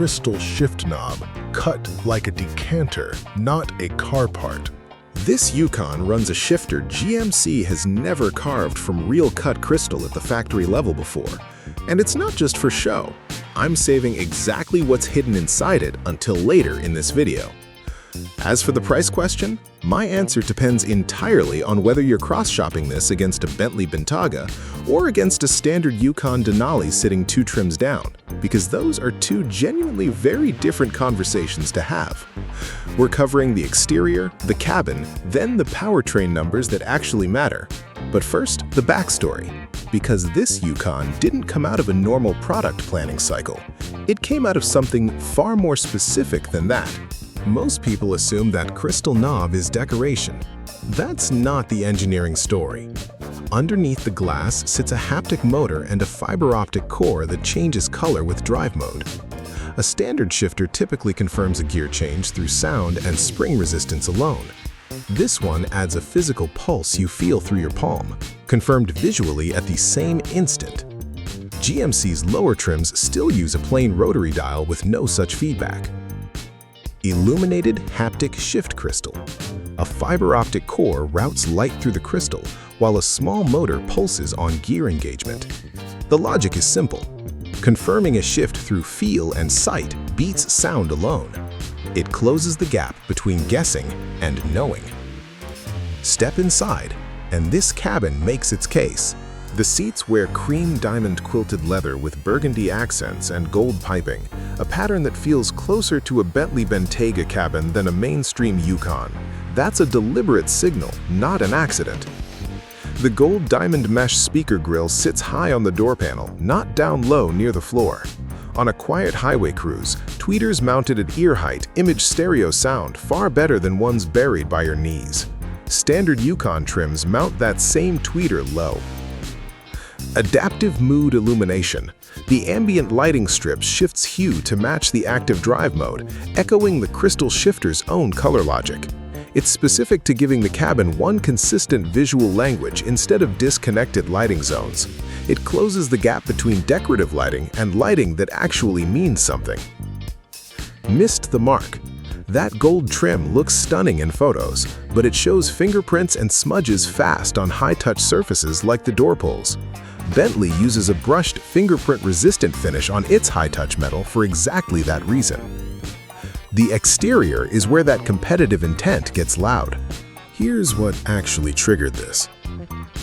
crystal shift knob, cut like a decanter, not a car part. This Yukon runs a shifter GMC has never carved from real cut crystal at the factory level before. And it's not just for show. I'm saving exactly what's hidden inside it until later in this video. As for the price question, my answer depends entirely on whether you're cross-shopping this against a Bentley Bentayga or against a standard Yukon Denali sitting 2 trims down, because those are 2 genuinely very different conversations to have. We're covering the exterior, the cabin, then the powertrain numbers that actually matter. But first, the backstory. Because this Yukon didn't come out of a normal product planning cycle. It came out of something far more specific than that. Most people assume that crystal knob is decoration. That's not the engineering story. Underneath the glass sits a haptic motor and a fiber-optic core that changes color with drive mode. A standard shifter typically confirms a gear change through sound and spring resistance alone. This one adds a physical pulse you feel through your palm, confirmed visually at the same instant. GMC's lower trims still use a plain rotary dial with no such feedback. Illuminated haptic shift crystal. A fiber-optic core routes light through the crystal, while a small motor pulses on gear engagement. The logic is simple. Confirming a shift through feel and sight beats sound alone. It closes the gap between guessing and knowing. Step inside, and this cabin makes its case. The seats wear cream diamond-quilted leather with burgundy accents and gold piping, a pattern that feels closer to a Bentley Bentayga cabin than a mainstream Yukon. That's a deliberate signal, not an accident. The gold diamond mesh speaker grille sits high on the door panel, not down low near the floor. On a quiet highway cruise, tweeters mounted at ear height image stereo sound far better than ones buried by your knees. Standard Yukon trims mount that same tweeter low. Adaptive mood illumination. The ambient lighting strip shifts hue to match the active drive mode, echoing the crystal shifter's own color logic. It's specific to giving the cabin one consistent visual language instead of disconnected lighting zones. It closes the gap between decorative lighting and lighting that actually means something. Missed the mark. That gold trim looks stunning in photos, but it shows fingerprints and smudges fast on high-touch surfaces like the door pulls. Bentley uses a brushed fingerprint-resistant finish on its high-touch metal for exactly that reason. The exterior is where that competitive intent gets loud. Here's what actually triggered this.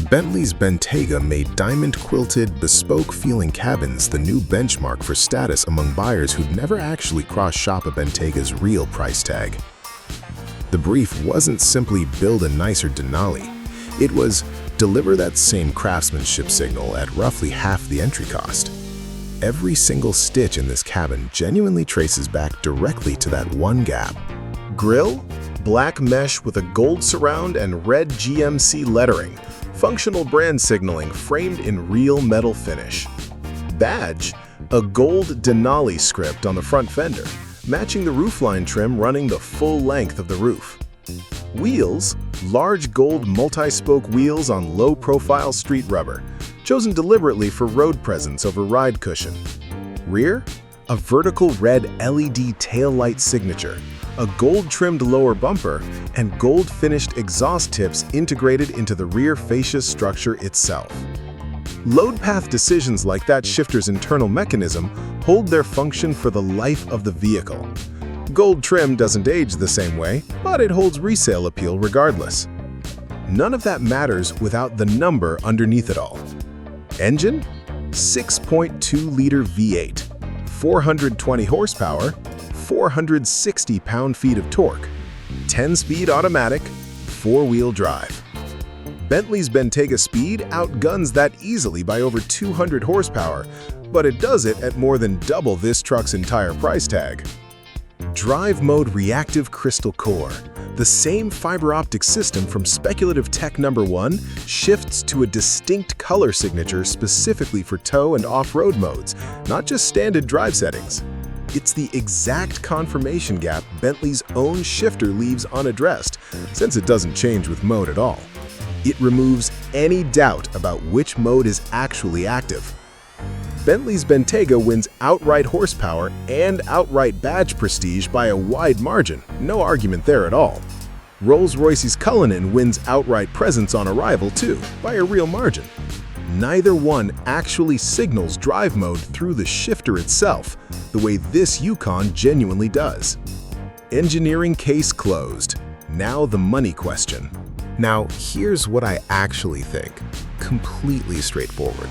Bentley's Bentayga made diamond-quilted, bespoke-feeling cabins the new benchmark for status among buyers who'd never actually cross-shop a Bentayga's real price tag. The brief wasn't simply build a nicer Denali. It was deliver that same craftsmanship signal at roughly half the entry cost. Every single stitch in this cabin genuinely traces back directly to that one gap. Grille, black mesh with a gold surround and red GMC lettering, functional brand signaling framed in real metal finish. Badge, a gold Denali script on the front fender, matching the roofline trim running the full length of the roof. Wheels, large gold multi-spoke wheels on low-profile street rubber, chosen deliberately for road presence over ride cushion. Rear, a vertical red LED taillight signature, a gold-trimmed lower bumper, and gold-finished exhaust tips integrated into the rear fascia structure itself. Load path decisions like that shifter's internal mechanism hold their function for the life of the vehicle. Gold trim doesn't age the same way, but it holds resale appeal regardless. None of that matters without the number underneath it all. Engine? 6.2-liter V8, 420 horsepower, 460 pound-feet of torque, 10-speed automatic, 4-wheel drive. Bentley's Bentayga speed outguns that easily by over 200 horsepower, but it does it at more than double this truck's entire price tag. Drive mode reactive crystal core. The same fiber-optic system from speculative tech number 1 shifts to a distinct color signature specifically for tow and off-road modes, not just standard drive settings. It's the exact confirmation gap Bentley's own shifter leaves unaddressed, since it doesn't change with mode at all. It removes any doubt about which mode is actually active. Bentley's Bentayga wins outright horsepower and outright badge prestige by a wide margin, no argument there at all. Rolls-Royce's Cullinan wins outright presence on arrival too, by a real margin. Neither one actually signals drive mode through the shifter itself, the way this Yukon genuinely does. Engineering case closed. Now the money question. Now, here's what I actually think. Completely straightforward.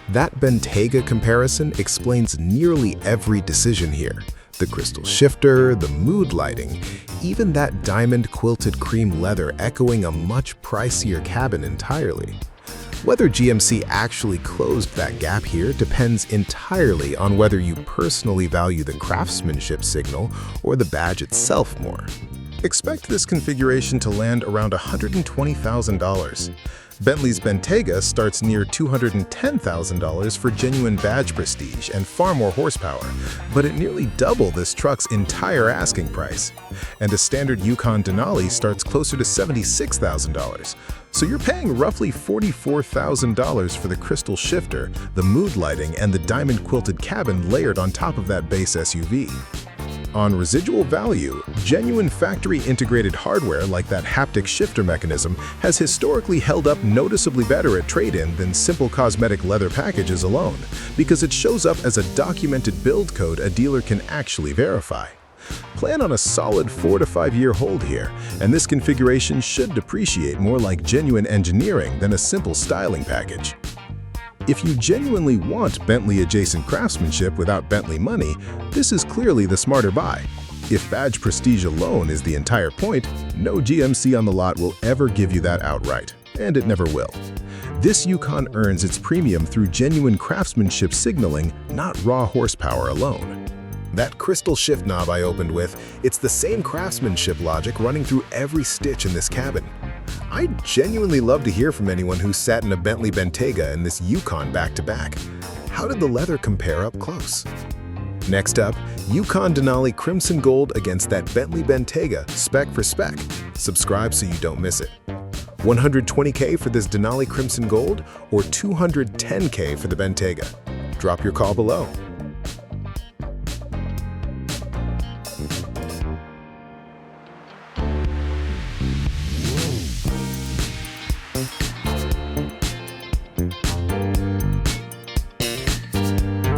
That Bentayga comparison explains nearly every decision here. The crystal shifter, the mood lighting, even that diamond-quilted cream leather echoing a much pricier cabin entirely. Whether GMC actually closed that gap here depends entirely on whether you personally value the craftsmanship signal or the badge itself more. Expect this configuration to land around $120,000. Bentley's Bentayga starts near $210,000 for genuine badge prestige and far more horsepower, but at nearly double this truck's entire asking price. And a standard Yukon Denali starts closer to $76,000. So you're paying roughly $44,000 for the crystal shifter, the mood lighting, and the diamond-quilted cabin layered on top of that base SUV. On residual value, genuine factory-integrated hardware like that haptic shifter mechanism has historically held up noticeably better at trade-in than simple cosmetic leather packages alone, because it shows up as a documented build code a dealer can actually verify. Plan on a solid 4 to 5 year hold here, and this configuration should depreciate more like genuine engineering than a simple styling package. If you genuinely want Bentley-adjacent craftsmanship without Bentley money, this is clearly the smarter buy. If badge prestige alone is the entire point, no GMC on the lot will ever give you that outright, and it never will. This Yukon earns its premium through genuine craftsmanship signaling, not raw horsepower alone. That crystal shift knob I opened with, it's the same craftsmanship logic running through every stitch in this cabin. I'd genuinely love to hear from anyone who sat in a Bentley Bentayga and this Yukon back-to-back. How did the leather compare up close? Next up, Yukon Denali Crimson Gold against that Bentley Bentayga spec for spec. Subscribe so you don't miss it. $120K for this Denali Crimson Gold or $210K for the Bentayga? Drop your call below.